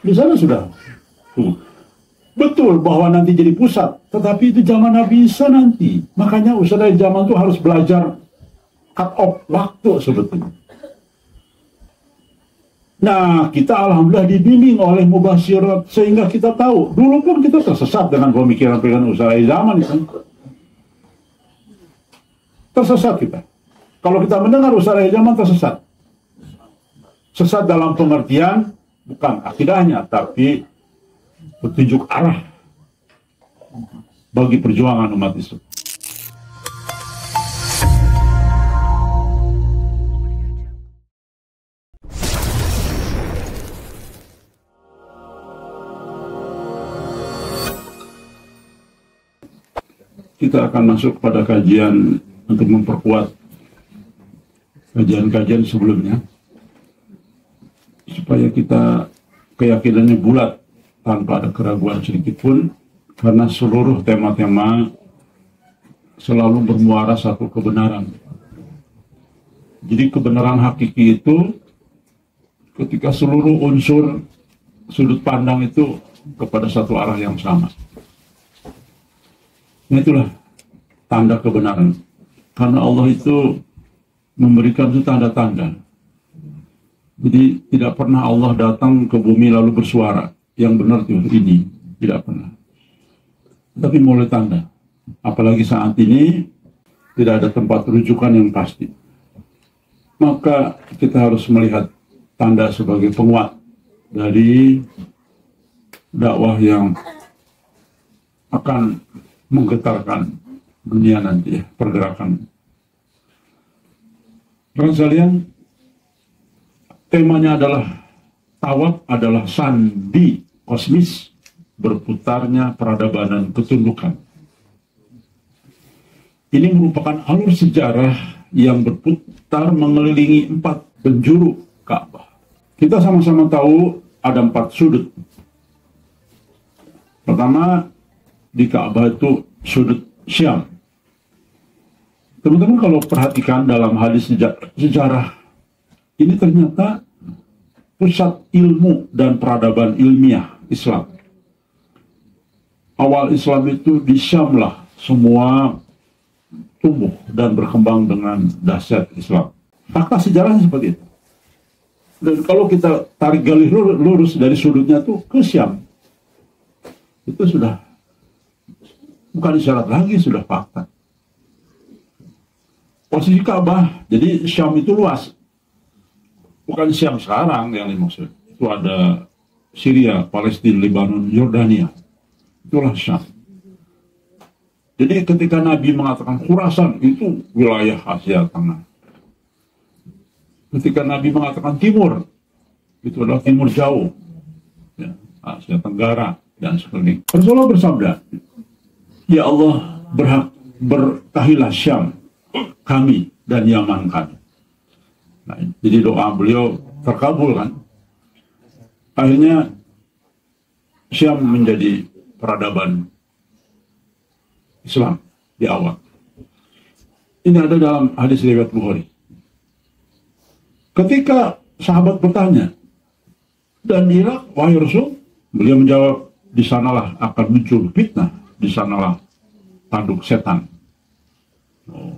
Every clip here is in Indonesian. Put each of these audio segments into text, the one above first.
Di sana sudah. Betul bahwa nanti jadi pusat, tetapi itu zaman Nabi Isa nanti. Makanya usaha zaman itu harus belajar cut off waktu sebetulnya. Nah, kita alhamdulillah dibimbing oleh mubasyirat sehingga kita tahu. Dulu pun kita tersesat dengan pemikiran usaha zaman itu. Tersesat kita. Kalau kita mendengar usaha zaman tersesat. Sesat dalam pengertian bukan akidahnya, tapi petunjuk arah bagi perjuangan umat Islam. Kita akan masuk pada kajian untuk memperkuat kajian-kajian sebelumnya, supaya kita keyakinannya bulat tanpa ada keraguan sedikit pun, karena seluruh tema-tema selalu bermuara satu kebenaran. Jadi kebenaran hakiki itu ketika seluruh unsur sudut pandang itu kepada satu arah yang sama. Nah, itulah tanda kebenaran. Karena Allah itu memberikan itu tanda-tanda. Jadi tidak pernah Allah datang ke bumi lalu bersuara yang benar itu ini, tidak pernah. Tapi mulai tanda. Apalagi saat ini tidak ada tempat rujukan yang pasti. Maka kita harus melihat tanda sebagai penguat dari dakwah yang akan menggetarkan dunia nanti, ya, pergerakan. Teman sekalian, temanya adalah tawaf adalah sandi kosmis berputarnya peradaban dan ketundukan. Ini merupakan alur sejarah yang berputar mengelilingi 4 penjuru Ka'bah. Kita sama-sama tahu ada 4 sudut. Pertama, di Ka'bah itu sudut Syam. Teman-teman kalau perhatikan dalam hadis sejarah, ini ternyata pusat ilmu dan peradaban ilmiah Islam. Awal Islam itu di Syam lah semua tumbuh dan berkembang dengan dahsyat Islam. Fakta sejarahnya seperti itu. Dan kalau kita tarik garis lurus dari sudutnya tuh ke Syam, itu sudah bukan isyarat lagi, sudah fakta. Posisi Ka'bah, jadi Syam itu luas. Bukan Syam sekarang yang dimaksud. Itu ada Syria, Palestina, Lebanon, Yordania. Itulah Syam. Jadi ketika Nabi mengatakan Khurasan, itu wilayah Asia Tengah. Ketika Nabi mengatakan Timur, itu adalah Timur Jauh, ya, Asia Tenggara, dan sebagainya. Rasulullah bersabda, ya Allah, berkahilah Syam kami dan Yaman kami. Nah, jadi doa beliau terkabul kan. Akhirnya Syam menjadi peradaban Islam di awal. Ini ada dalam hadis riwayat Bukhari. Ketika sahabat bertanya, dan Irak, wahai Rasul, beliau menjawab, di sanalah akan muncul fitnah, di sanalah tanduk setan. Oh,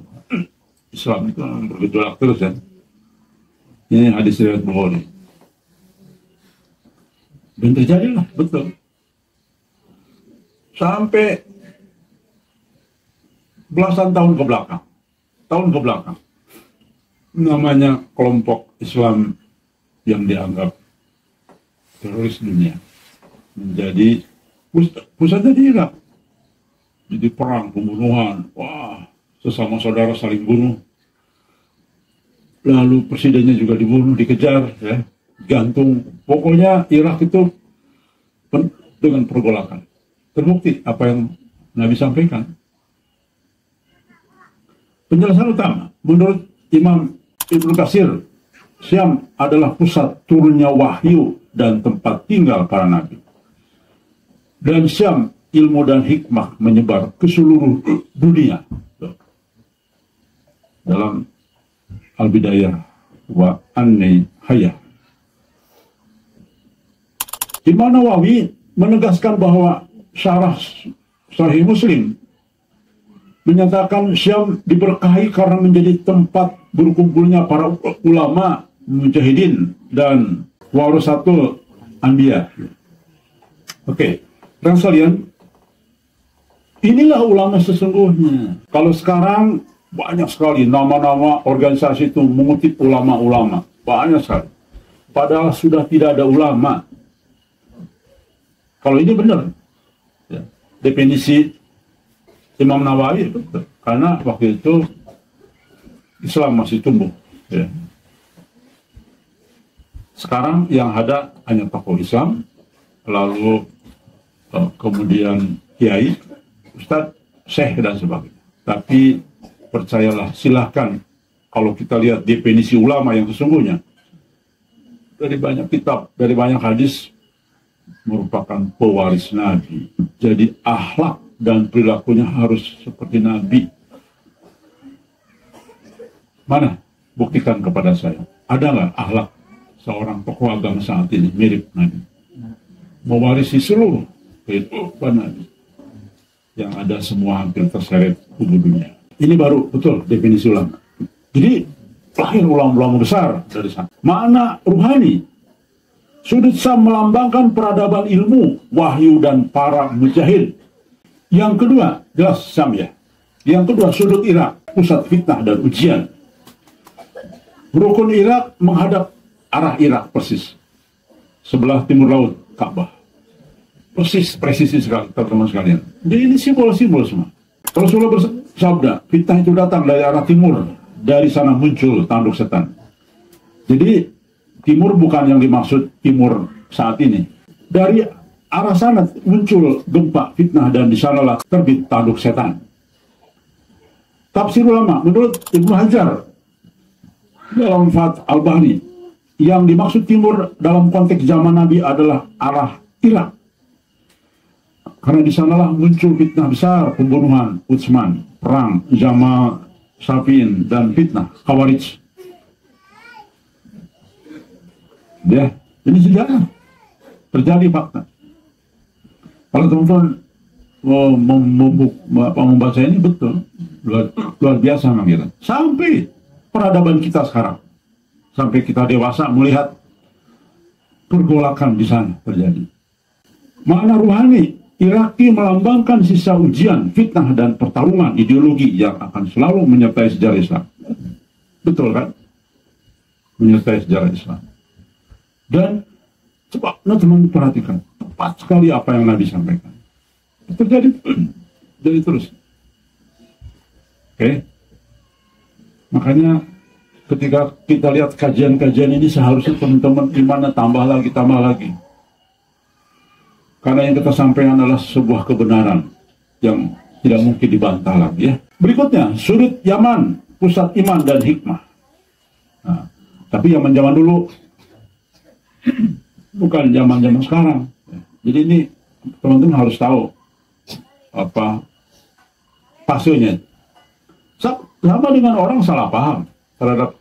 Islam itu bergejolak terus kan. Ini hadis riwayat Bukhari. Dan terjadilah, betul. Sampai belasan tahun ke belakang, namanya kelompok Islam yang dianggap teroris dunia menjadi pusatnya di Irak. Jadi perang, pembunuhan, wah, sesama saudara saling bunuh. Lalu presidennya juga dibunuh, dikejar, ya, gantung. Pokoknya Irak itu dengan pergolakan. Terbukti apa yang Nabi sampaikan. Penjelasan utama, menurut Imam Ibnu Katsir, Syam adalah pusat turunnya wahyu dan tempat tinggal para nabi. Dan Syam, ilmu dan hikmah menyebar ke seluruh dunia. Dalam Al-Bidayah wa An-Nihayah. Imam Nawawi menegaskan bahwa syarah Sahih Muslim menyatakan Syam diberkahi karena menjadi tempat berkumpulnya para ulama, mujahidin, dan warasatul anbiya. Oke, dan sekalian, inilah ulama sesungguhnya. Kalau sekarang banyak sekali nama-nama organisasi itu mengutip ulama-ulama, banyak sekali. Padahal sudah tidak ada ulama. Kalau ini benar, ya, definisi Imam Nawawi betul. Karena waktu itu Islam masih tumbuh. Ya. Sekarang yang ada hanya tokoh Islam, lalu kemudian kiai, ustadz, syekh dan sebagainya. Tapi percayalah, silahkan kalau kita lihat definisi ulama yang sesungguhnya, dari banyak kitab, dari banyak hadis, merupakan pewaris Nabi. Jadi akhlak dan perilakunya harus seperti Nabi. Mana? Buktikan kepada saya. Ada nggak akhlak seorang tokoh agama saat ini mirip Nabi? Mewarisi seluruh kehidupan Nabi. Yang ada semua hampir terseret tubuh dunia. Ini baru betul definisi ulama. Jadi lahir ulama-ulama besar dari sana. Makna ruhani. Sudut Syam melambangkan peradaban ilmu, wahyu, dan para mujahid. Yang kedua, jelas Syam ya. Yang kedua, sudut Irak, pusat fitnah dan ujian. Rukun Irak menghadap arah Irak persis. Sebelah timur laut, Ka'bah. Persis, presisi sekali, teman-teman sekalian. Jadi ini simbol-simbol semua. Rasulullah bersabda, fitnah itu datang dari arah timur. Dari sana muncul tanduk setan. Jadi, timur bukan yang dimaksud timur saat ini. Dari arah sana muncul gempa fitnah dan di sanalah terbit tanduk setan. Tafsir ulama menurut Ibnu Hajar dalam Fath Al-Bahri, yang dimaksud timur dalam konteks zaman Nabi adalah arah Irak. Karena di sanalah muncul fitnah besar, pembunuhan Utsman, perang Jamal Safin, dan fitnah Khawarij. Ya, ini sejarah terjadi fakta. Kalau teman-teman membaca ini betul, luar biasa memang kita. Sampai peradaban kita sekarang, sampai kita dewasa melihat pergolakan di sana terjadi. Makna ruhani, Iraki melambangkan sisa ujian, fitnah, dan pertarungan ideologi yang akan selalu menyertai sejarah Islam. Betul kan? Menyertai sejarah Islam. Dan coba teman-teman perhatikan, tepat sekali apa yang Nabi sampaikan. Terjadi jadi terus. Oke? Makanya ketika kita lihat kajian-kajian ini, seharusnya teman-teman imannya tambah lagi. Karena yang kita sampaikan adalah sebuah kebenaran yang tidak mungkin dibantah lagi ya. Berikutnya, sudut Yaman, pusat iman dan hikmah. Nah, tapi zaman dulu bukan zaman sekarang. Jadi ini teman-teman harus tahu apa pasalnya. Sama dengan orang salah paham terhadap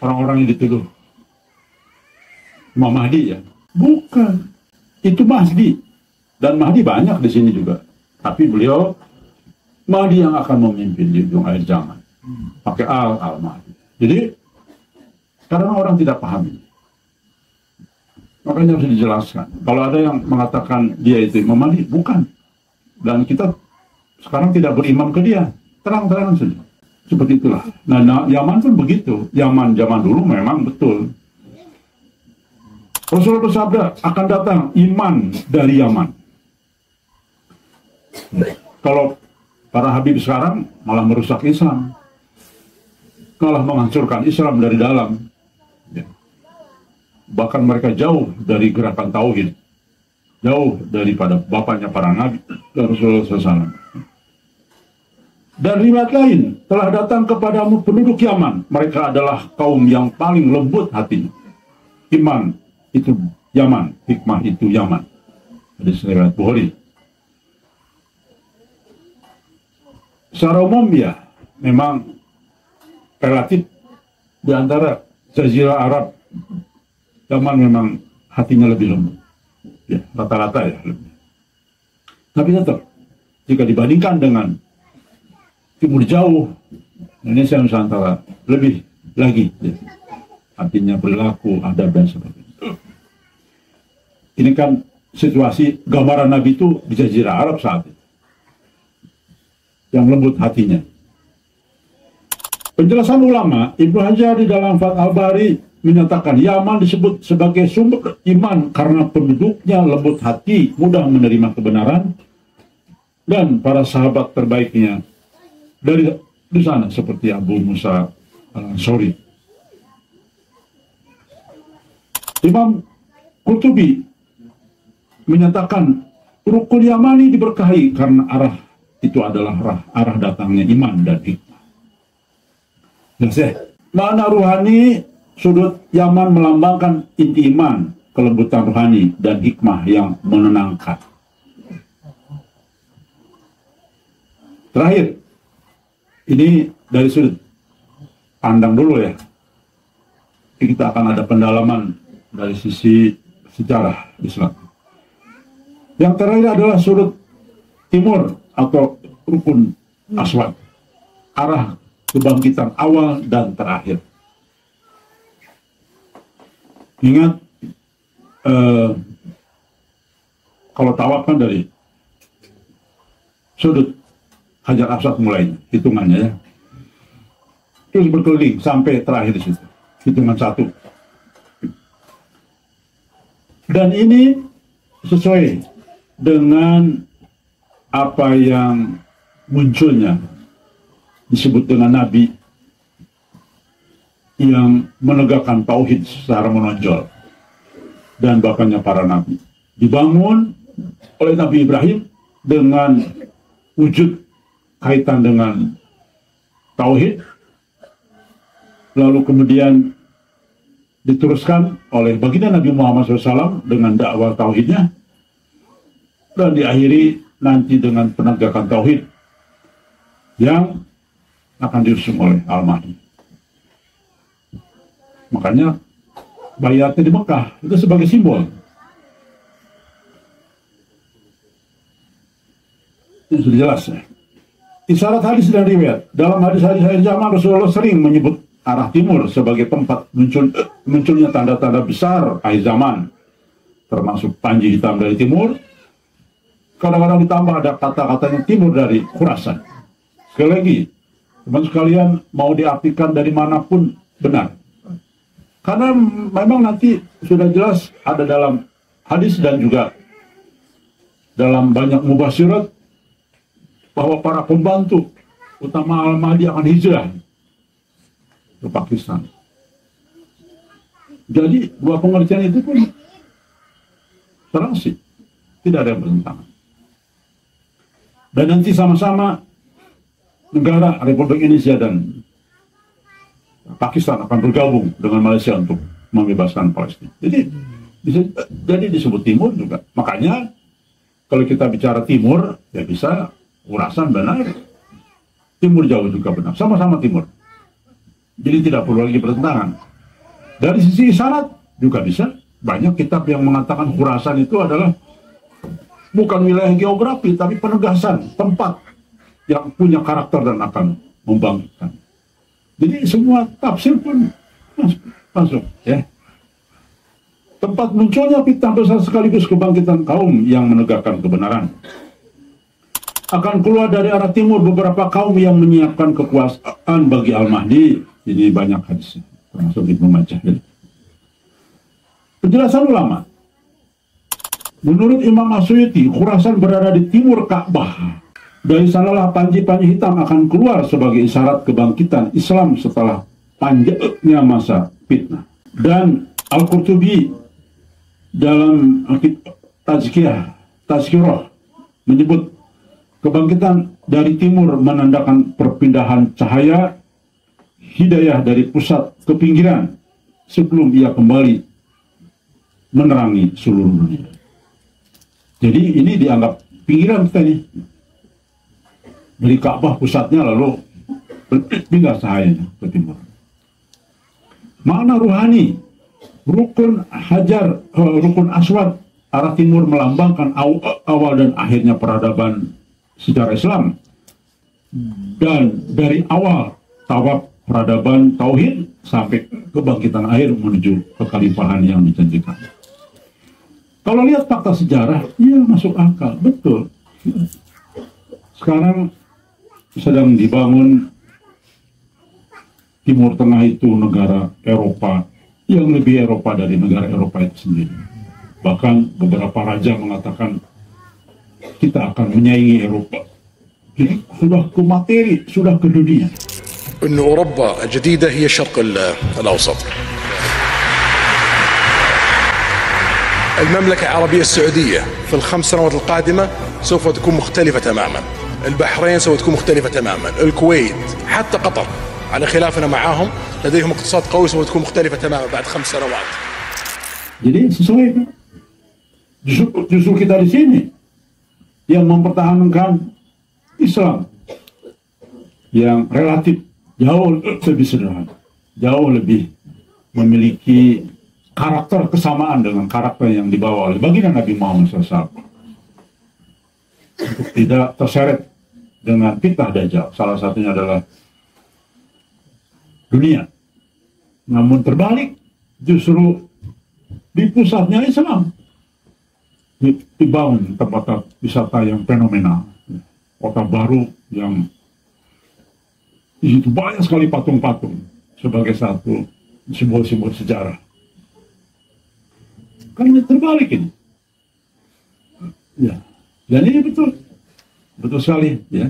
orang-orang yang dituduh Imam Mahdi ya. Bukan. Itu Mahdi. Dan Mahdi banyak di sini juga. Tapi beliau Mahdi yang akan memimpin di ujung akhir zaman. Pakai al-Mahdi. Jadi karena orang tidak paham ini, makanya harus dijelaskan. Kalau ada yang mengatakan dia itu Imam Mahdi, bukan. Dan kita sekarang tidak berimam ke dia. Terang-terangan saja. Seperti itulah. Nah, Yaman pun begitu. Yaman zaman dulu memang betul. Rasulullah bersabda, akan datang iman dari Yaman. Kalau para habib sekarang malah merusak Islam, malah menghancurkan Islam dari dalam. Bahkan mereka jauh dari gerakan tauhid, jauh daripada bapaknya para nabi dan Rasulullah SAW. Dan riwayat lain, telah datang kepadamu penduduk Yaman, mereka adalah kaum yang paling lembut hatinya. Iman itu Yaman, hikmah itu Yaman. Hadis riwayat Bukhari. Secara umum ya, memang relatif di antara Jazirah Arab, Yaman memang hatinya lebih lembut. Ya, rata-rata ya lebih. Tapi tetap, jika dibandingkan dengan timur jauh, Indonesia Nusantara lebih lagi. Ya. Artinya perilaku, adab dan sebagainya. Ini kan situasi gambaran Nabi itu di Jazirah Arab saat itu. Yang lembut hatinya. Penjelasan ulama, Ibnu Hajar di dalam Fath al-Bari menyatakan Yaman disebut sebagai sumber iman karena penduduknya lembut hati, mudah menerima kebenaran, dan para sahabat terbaiknya dari di sana seperti Abu Musa al-Ansari. Imam Qurtubi menyatakan rukun Yamani diberkahi karena arah itu adalah arah datangnya iman dan hikmah. Jelas ya? Makna ruhani, sudut Yaman melambangkan inti iman, kelembutan rohani, dan hikmah yang menenangkan. Terakhir, ini dari sudut pandang dulu ya. Kita akan ada pendalaman dari sisi sejarah Islam. Yang terakhir adalah sudut timur atau rukun aswad, arah kebangkitan awal dan terakhir. Ingat, kalau tawaf kan dari sudut Hajar Aswad mulainya, hitungannya ya. Terus berkeliling sampai terakhir di situ, hitungan 1. Dan ini sesuai dengan apa yang munculnya disebut dengan Nabi yang menegakkan tauhid secara menonjol, dan bahkannya para nabi dibangun oleh Nabi Ibrahim dengan wujud kaitan dengan tauhid, lalu kemudian diteruskan oleh baginda Nabi Muhammad SAW dengan dakwah tauhidnya, dan diakhiri nanti dengan penegakan tauhid yang akan diusung oleh Al-Mahdi. Makanya bayatnya di Mekah itu sebagai simbol. Ini sudah jelas ya. Isyarat hadis dan riwayat. Dalam hadis-hadis akhir zaman Rasulullah sering menyebut arah timur sebagai tempat munculnya tanda-tanda besar akhir zaman, termasuk panji hitam dari timur. Kadang-kadang ditambah ada kata-katanya timur dari Khurasan. Sekali lagi, teman sekalian, mau diartikan dari manapun benar. Karena memang nanti sudah jelas ada dalam hadis dan juga dalam banyak mubasyirat bahwa para pembantu utama Al-Mahdi akan hijrah ke Pakistan. Jadi dua pengertian itu pun serasi, tidak ada yang bertentangan. Dan nanti sama-sama negara Republik Indonesia dan Pakistan akan bergabung dengan Malaysia untuk membebaskan Palestina. Jadi disebut timur juga. Makanya kalau kita bicara timur, ya bisa Khurasan benar, timur jauh juga benar, sama-sama timur. Jadi tidak perlu lagi bertentangan. Dari sisi isyarat juga bisa. Banyak kitab yang mengatakan Khurasan itu adalah bukan wilayah geografi, tapi penegasan tempat yang punya karakter dan akan membangkitkan. Jadi semua tafsir pun masuk ya. Tempat munculnya fitnah besar sekaligus kebangkitan kaum yang menegakkan kebenaran. Akan keluar dari arah timur beberapa kaum yang menyiapkan kekuasaan bagi Al-Mahdi. Ini banyak hadisnya, termasuk Ibnu Majah. Penjelasan ulama. Menurut Imam As-Suyuti, Khurasan berada di timur Ka'bah. Dari sanalah panji-panji hitam akan keluar sebagai isyarat kebangkitan Islam setelah panjangnya masa fitnah. Dan Al-Qurtubi dalam Tazkirah menyebut kebangkitan dari timur menandakan perpindahan cahaya hidayah dari pusat ke pinggiran sebelum ia kembali menerangi seluruh dunia. Jadi ini dianggap pinggiran kita ini. Dari Ka'bah pusatnya lalu berpindah cahayanya ke timur. Makna ruhani, rukun Hajar Rukun Aswad arah timur melambangkan awal dan akhirnya peradaban sejarah Islam. Dan dari awal tawaf peradaban tauhid sampai kebangkitan akhir menuju kekhalifahan yang dijanjikan. Kalau lihat fakta sejarah, iya masuk akal, betul. Sekarang sedang dibangun Timur Tengah itu negara Eropa yang lebih Eropa dari negara Eropa itu sendiri. Bahkan beberapa raja mengatakan kita akan menyaingi Eropa. Jadi sudah ke materi, sudah ke dunia. إن أوروبا الجديدة هي الشرق الأوسط. المملكة العربية السعودية في ال5 سنوات القادمة سوف تكون مختلفة تماما. البحرين سوف تكون مختلفة تماما. الكويت حتى قطر على خلافنا معاهم لديهم اقتصاد قوي سوف تكون مختلفة تماما بعد 5 سنوات. Jadi sesuai, justru kita di sini yang mempertahankan Islam yang relatif jauh lebih sederhana, jauh lebih memiliki karakter kesamaan dengan karakter yang dibawa oleh baginda Nabi Muhammad SAW, untuk tidak terseret dengan fitnah Dajjal. Salah satunya adalah dunia. Namun terbalik, justru di pusatnya Islam dibangun tempat wisata yang fenomenal, kota baru yang di situ banyak sekali patung-patung sebagai satu simbol-simbol sejarah. Kan terbalik ini. Ya, dan ini betul sekali. Ya.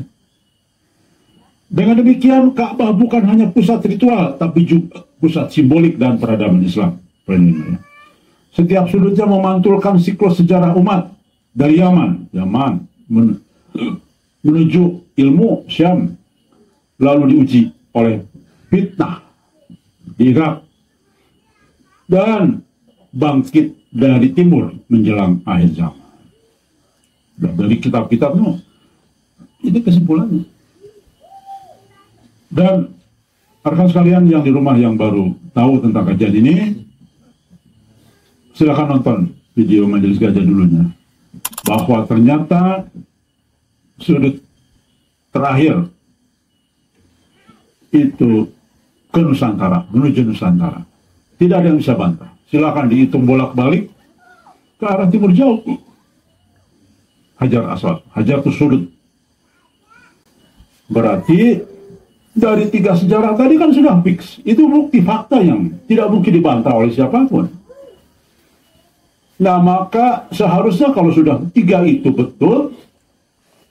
Dengan demikian, Ka'bah bukan hanya pusat ritual, tapi juga pusat simbolik dan peradaban Islam. Ya. Setiap sudutnya memantulkan siklus sejarah umat dari Yaman menuju ilmu Syam, lalu diuji oleh fitnah di Irak, dan bangkit dari timur menjelang akhir zaman. Dan dari kitab-kitabnya, itu kesimpulannya. Dan rekan sekalian yang di rumah yang baru tahu tentang kajian ini, silakan nonton video majelis gajah dulunya, bahwa ternyata sudut terakhir itu ke Nusantara, menuju Nusantara. Tidak ada yang bisa bantah. Silakan dihitung bolak-balik ke arah timur jauh. Hajar Aswad, Hajar itu sudut. Berarti dari 3 sejarah tadi kan sudah fix. Itu bukti fakta yang tidak mungkin dibantah oleh siapapun. Nah, maka seharusnya kalau sudah 3 itu betul,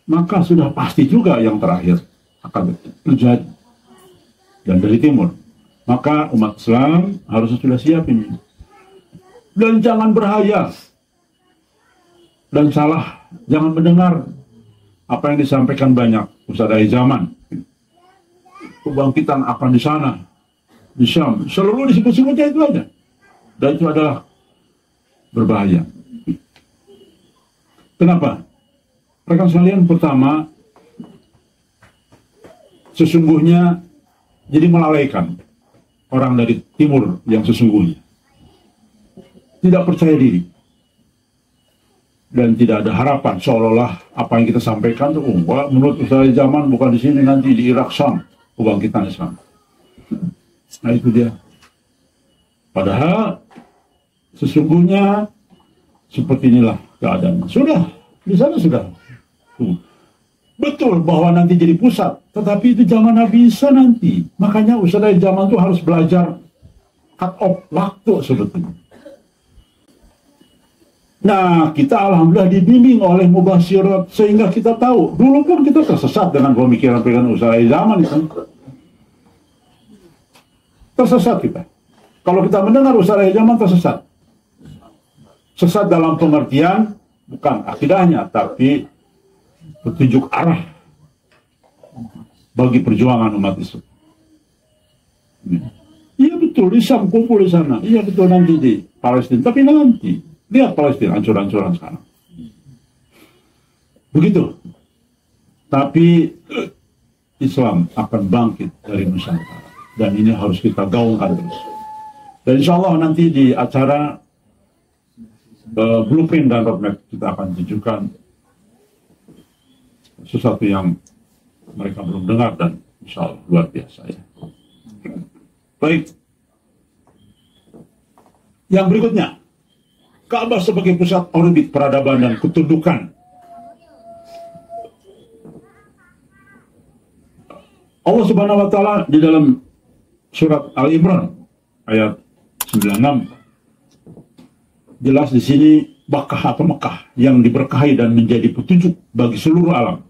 maka sudah pasti juga yang terakhir akan terjadi. Dan dari timur, maka umat Islam harusnya sudah siap ini. Dan jangan berhayal dan salah, jangan mendengar apa yang disampaikan banyak ustadz zaman. Kebangkitan akan di sana, di Syam, selalu disebut-sebutnya itu aja, dan itu adalah berbahaya. Kenapa? Rekan sekalian, pertama, sesungguhnya jadi melalaikan orang dari timur yang sesungguhnya. Tidak percaya diri. Dan tidak ada harapan, seolah-olah apa yang kita sampaikan itu, menurut Ustaz zaman bukan di sini, nanti di Irak, Syam, kebangkitan Islam. Nah itu dia. Padahal sesungguhnya seperti inilah keadaannya. Sudah, di sana sudah. Betul bahwa nanti jadi pusat, tetapi itu zaman Nabi bisa nanti. Makanya ustadz zaman itu harus belajar cut off waktu sebetulnya. Nah, kita alhamdulillah dibimbing oleh mubasyirat sehingga kita tahu. Dulu pun kita tersesat dengan pemikiran-pemikiran ustadz zaman itu. Tersesat kita. Kalau kita mendengar ustadz zaman tersesat. Sesat dalam pengertian bukan akidahnya, tapi petunjuk arah bagi perjuangan umat Islam. Iya betul, Islam kumpul di sana. Iya betul, nanti di Palestina. Tapi nanti lihat Palestina hancur-hancuran sekarang. Begitu. Tapi Islam akan bangkit dari Nusantara, dan ini harus kita gaungkan terus. Dan insya Allah nanti di acara blueprint dan roadmap kita akan tunjukkan sesuatu yang mereka belum dengar dan insya Allah luar biasa ya. Baik. Yang berikutnya, Ka'bah sebagai pusat orbit peradaban dan ketundukan. Allah Subhanahu wa taala di dalam surat Al-Imran ayat 96 jelas di sini Makkah atau Mekah yang diberkahi dan menjadi petunjuk bagi seluruh alam.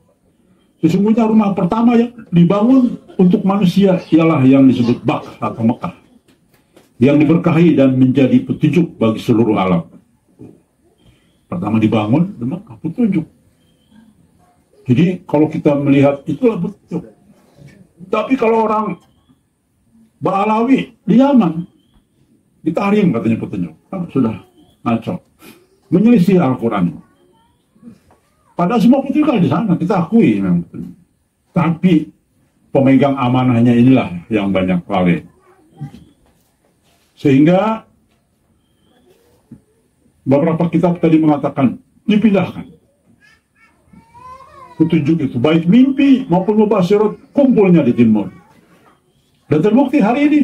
Sesungguhnya rumah pertama yang dibangun untuk manusia ialah yang disebut Makkah atau Mekah, yang diberkahi dan menjadi petunjuk bagi seluruh alam. Pertama dibangun di Mekah, petunjuk. Jadi kalau kita melihat itulah petunjuk. Tapi kalau orang Ba'alawi di Yaman, di Tahrim katanya petunjuk, sudah ngaco, menyelisih Al-Quran. Padahal semua petunjuk di sana, kita akui memang petunjuk. Tapi pemegang amanahnya inilah yang banyak lalai. Sehingga beberapa kitab tadi mengatakan dipindahkan petunjuk itu, baik mimpi maupun mubasyirat kumpulnya di timur. Dan terbukti hari ini,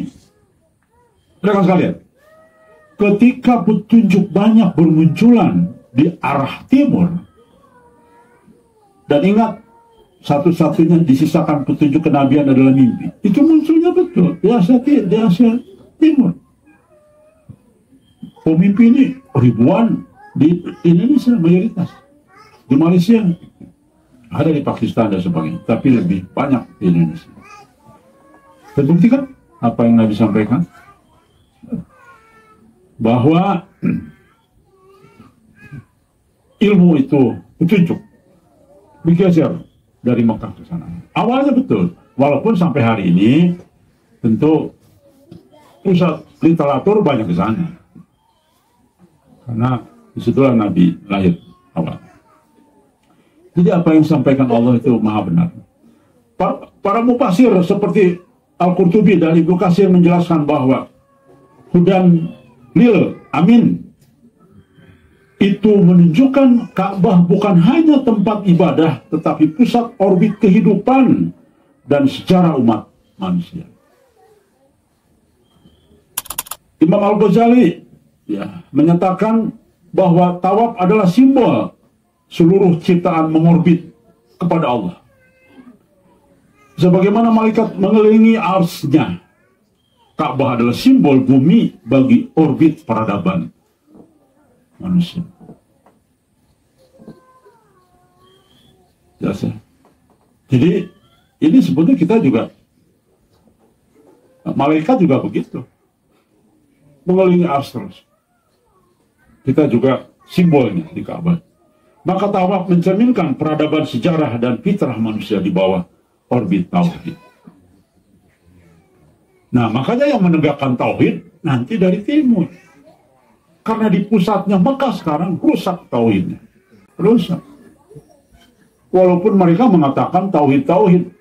rekan sekalian, ketika petunjuk banyak bermunculan di arah timur, dan ingat satu-satunya disisakan petunjuk kenabian adalah mimpi, itu munculnya betul di Asia Timur. Pemimpi ini ribuan di Indonesia, mayoritas di Malaysia, ada di Pakistan dan sebagainya, tapi lebih banyak di Indonesia. Terbukti kan apa yang Nabi sampaikan, bahwa ilmu itu petunjuk digeser dari Mekah ke sana. Awalnya betul, walaupun sampai hari ini tentu pusat literatur banyak di sana, karena disitulah Nabi lahir awal. Jadi apa yang disampaikan Allah itu maha benar. Para mufasir seperti Al-Qurtubi dan Ibnu Katsir menjelaskan bahwa Hudan Lil Amin itu menunjukkan Ka'bah bukan hanya tempat ibadah, tetapi pusat orbit kehidupan dan sejarah umat manusia. Imam Al-Ghazali menyatakan bahwa tawaf adalah simbol seluruh ciptaan mengorbit kepada Allah. Sebagaimana malaikat mengelilingi arsy-Nya, Ka'bah adalah simbol bumi bagi orbit peradaban manusia. Jelas ya? Jadi ini sebetulnya kita juga, malaikat juga begitu, mengelilingi arsy terus. Kita juga simbolnya di Ka'bah. Maka tawaf mencerminkan peradaban sejarah dan fitrah manusia di bawah orbit tauhid. Nah, makanya yang menegakkan tauhid nanti dari timur. Karena di pusatnya Mekah sekarang rusak tauhidnya. Rusak. Walaupun mereka mengatakan tauhid.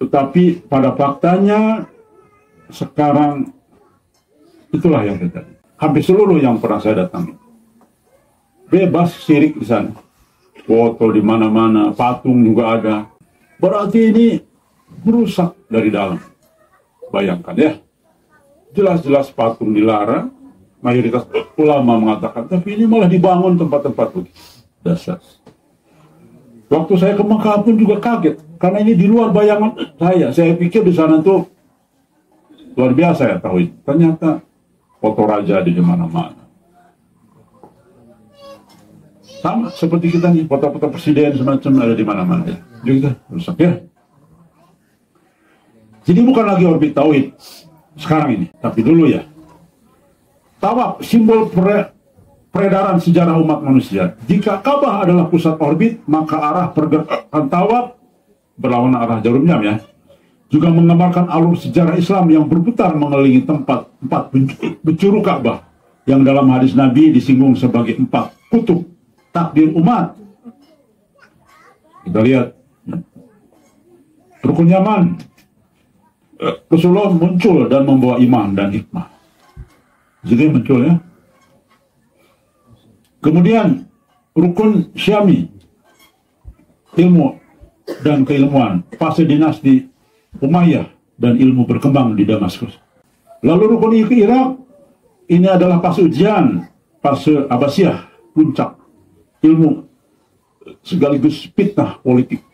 Tetapi pada faktanya sekarang itulah yang terjadi. Hampir seluruh yang pernah saya datangi bebas syirik di sana. Foto di mana-mana, patung juga ada. Berarti ini merusak dari dalam. Bayangkan ya. Jelas-jelas patung dilarang. Mayoritas ulama mengatakan, tapi ini malah dibangun tempat-tempat begitu. Dasar. Waktu saya ke Mekah pun juga kaget. Karena ini di luar bayangan saya. Saya pikir di sana tuh luar biasa ya tauhid. Ternyata foto raja di mana-mana. Sama seperti kita nih, foto-foto presiden semacam ada di mana-mana ya. Jadi kita rusak ya. Jadi bukan lagi orbit tauhid sekarang ini, tapi dulu ya. Tawaf simbol peredaran sejarah umat manusia. Jika Ka'bah adalah pusat orbit, maka arah pergerakan tawaf berlawanan arah jarum jam ya. Juga menggambarkan alur sejarah Islam yang berputar mengelilingi tempat 4 penjuru Ka'bah yang dalam hadis Nabi disinggung sebagai 4 kutub takdir umat. Kita lihat Rukun Yaman, Rasulullah muncul dan membawa iman dan hikmah. Jadi muncul ya. Kemudian rukun Syami, ilmu dan keilmuan, fase dinasti Umayyah dan ilmu berkembang di Damaskus. Lalu rukun Irak, ini adalah fase ujian, fase Abbasiyah, puncak ilmu sekaligus fitnah politik.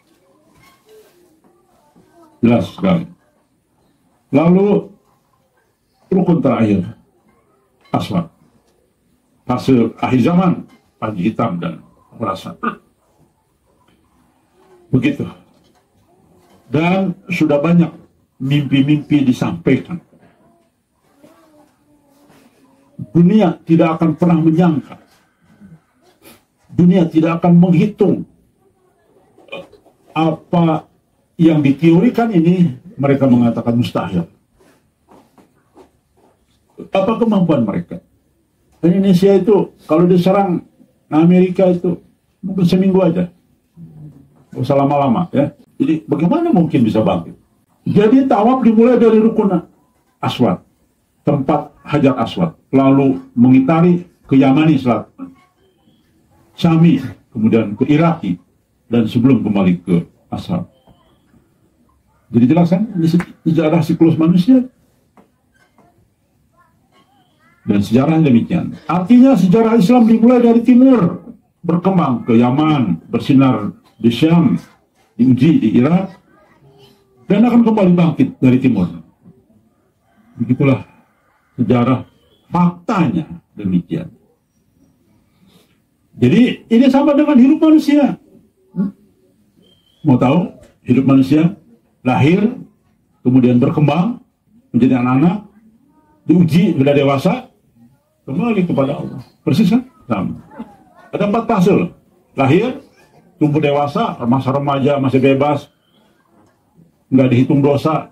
Jelas sekali. Lalu rukun terakhir, Aswad, fase akhir zaman, pagi hitam dan kekerasan. Begitu. Dan sudah banyak mimpi-mimpi disampaikan. Dunia tidak akan pernah menyangka. Dunia tidak akan menghitung apa yang diteorikan ini, mereka mengatakan mustahil. Apa kemampuan mereka? Indonesia itu kalau diserang Amerika itu mungkin seminggu aja, gak usah lama-lama ya. Jadi bagaimana mungkin bisa bangkit? Jadi tawaf dimulai dari rukun Aswad, tempat Hajar Aswad, lalu mengitari ke Yamani Selatan, Syami, kemudian ke Iraki, dan sebelum kembali ke asal. Jadi jelas kan ini sejarah siklus manusia. Dan sejarah demikian. Artinya sejarah Islam dimulai dari timur, berkembang ke Yaman, bersinar di Syam, diuji di Irak, dan akan kembali bangkit dari timur. Begitulah sejarah, faktanya demikian. Jadi ini sama dengan hidup manusia. Mau tahu hidup manusia? Lahir, kemudian berkembang menjadi anak-anak, diuji sudah dewasa, kembali kepada Allah. Persis kan? Sama. Ada 4 fase loh. Lahir, tumbuh dewasa, masa remaja masih bebas, nggak dihitung dosa.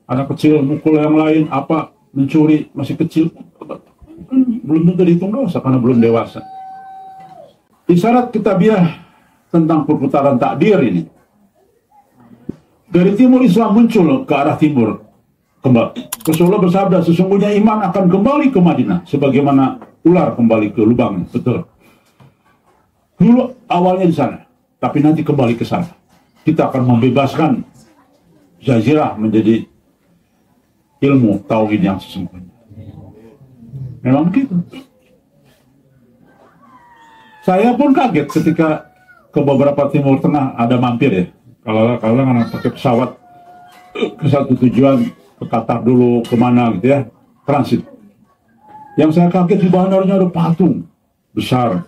Anak kecil mukul yang lain, apa mencuri masih kecil, belum tentu dihitung dosa karena belum dewasa. Isyarat kitabiah tentang perputaran takdir ini. Dari timur Islam muncul ke arah timur kembali. Rasulullah bersabda, sesungguhnya iman akan kembali ke Madinah sebagaimana ular kembali ke lubangnya. Betul. Dulu awalnya di sana, tapi nanti kembali ke sana. Kita akan membebaskan Jazirah menjadi ilmu tauhid yang sesungguhnya. Memang begitu. Saya pun kaget ketika ke beberapa Timur Tengah ada mampir ya. Kalau kan pakai pesawat ke satu tujuan, ke Qatar dulu, kemana gitu ya, transit. Yang saya kaget di bandarnya ada patung besar,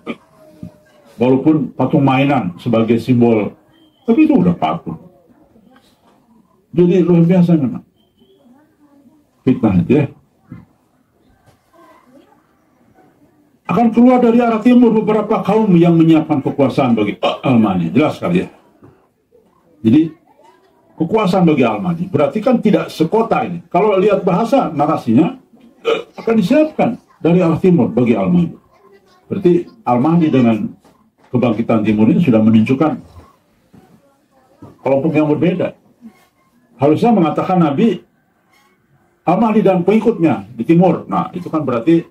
walaupun patung mainan sebagai simbol, tapi itu udah patung. Jadi luar biasa memang fitnah itu ya. Akan keluar dari arah timur beberapa kaum yang menyiapkan kekuasaan bagi Al-Mahdi. Jelas sekali ya. Jadi kekuasaan bagi Al-Mahdi berarti kan tidak sekota ini. Kalau lihat bahasa narasinya akan disiapkan dari arah timur bagi Al-Mahdi. Berarti Al-Mahdi dengan kebangkitan timur ini sudah menunjukkan kelompok yang berbeda. Harusnya mengatakan Nabi Al-Mahdi dan pengikutnya di timur. Nah itu kan berarti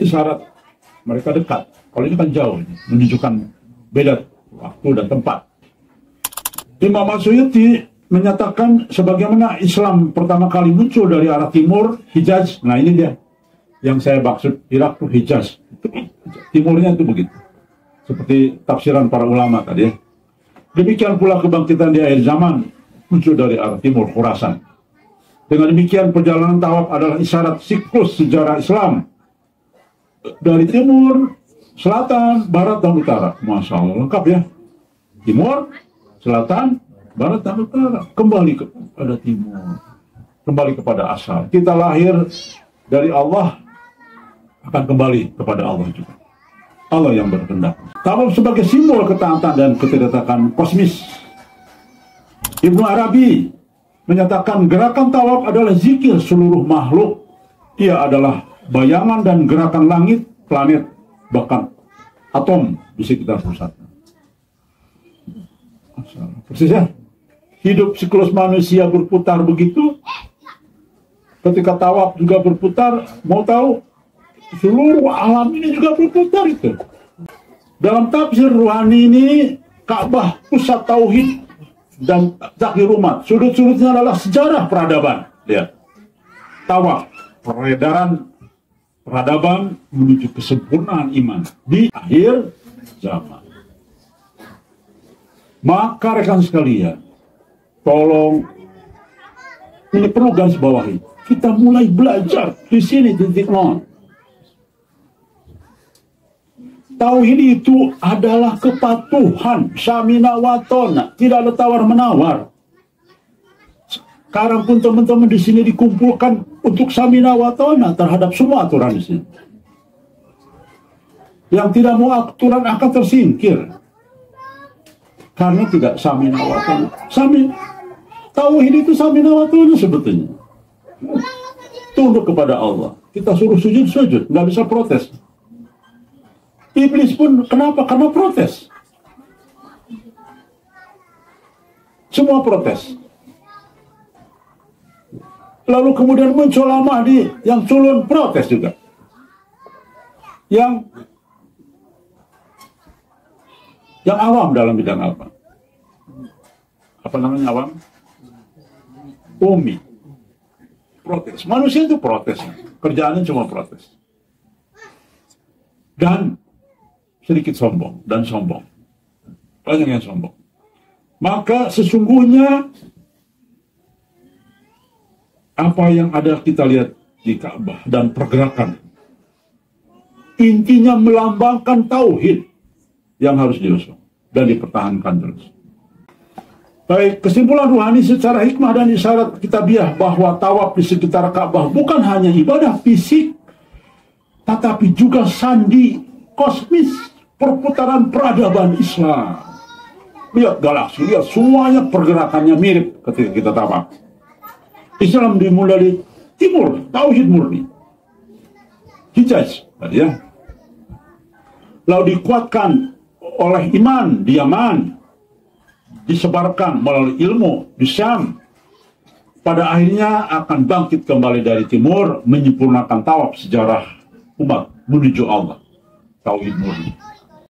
isyarat mereka dekat. Kalau ini kan jauh, menunjukkan beda waktu dan tempat. Imam As-Suyuti menyatakan sebagaimana Islam pertama kali muncul dari arah timur, Hijaz. Nah ini dia yang saya maksud, Irak itu Hijaz. Timurnya itu begitu. Seperti tafsiran para ulama tadi ya. Demikian pula kebangkitan di akhir zaman muncul dari arah timur, Khurasan. Dengan demikian perjalanan tawaf adalah isyarat siklus sejarah Islam. Dari timur, selatan, barat, dan utara. Masya Allah, lengkap ya. Timur, selatan, barat, dan utara. Kembali kepada timur. Kembali kepada asal. Kita lahir dari Allah, akan kembali kepada Allah juga. Allah yang berkehendak. Tawaf sebagai simbol ketaatan dan ketidaktaatan kosmis. Ibnu Arabi menyatakan gerakan tawaf adalah zikir seluruh makhluk. Ia adalah bayangan dan gerakan langit, planet, bahkan atom di sekitar pusatnya. Persis ya? Hidup siklus manusia berputar begitu. Ketika tawaf juga berputar, mau tahu Seluruh alam ini juga berputar itu. Dalam tafsir Ruhani ini, Ka'bah pusat tauhid dan takhir umat. Sudut-sudutnya adalah sejarah peradaban. Lihat. Tawaf, peredaran peradaban menuju kesempurnaan iman di akhir zaman. Maka rekan sekalian, tolong, ini perlu garis bawahi. Kita mulai belajar di sini titik nol. Tauhid itu adalah kepatuhan, samina wa tona, tidak ada tawar-menawar. Sekarang pun teman-teman di sini dikumpulkan untuk samina wa tona terhadap semua aturan di sini. Yang tidak mau aturan akan tersingkir. Karena tidak samina wa tona. Tauhid itu samina wa tona sebetulnya. Tunduk kepada Allah. Kita suruh sujud, nggak bisa protes. Iblis pun kenapa? Karena protes. Semua protes. Lalu kemudian muncul Mahdi yang culun, protes juga. Yang awam dalam bidang apa? Apa namanya awam? Umi. Protes. Manusia itu protes. Kerjaannya cuma protes. Dan sedikit sombong dan sombong. Banyak yang sombong. Maka sesungguhnya apa yang ada kita lihat di Ka'bah dan pergerakan intinya melambangkan tauhid yang harus diusung dan dipertahankan terus. Baik, kesimpulan Ruhani secara hikmah dan isyarat kitabiah bahwa tawaf di sekitar Ka'bah bukan hanya ibadah fisik, tetapi juga sandi kosmis perputaran peradaban Islam. Lihat galaksi, lihat semuanya pergerakannya mirip ketika kita tawaf. Islam dimulai dari timur, tauhid murni. Hijaz, ya. Lalu dikuatkan oleh iman di Yaman, disebarkan melalui ilmu di Syam. Pada akhirnya akan bangkit kembali dari timur, menyempurnakan tawaf sejarah umat menuju Allah. Tauhid murni.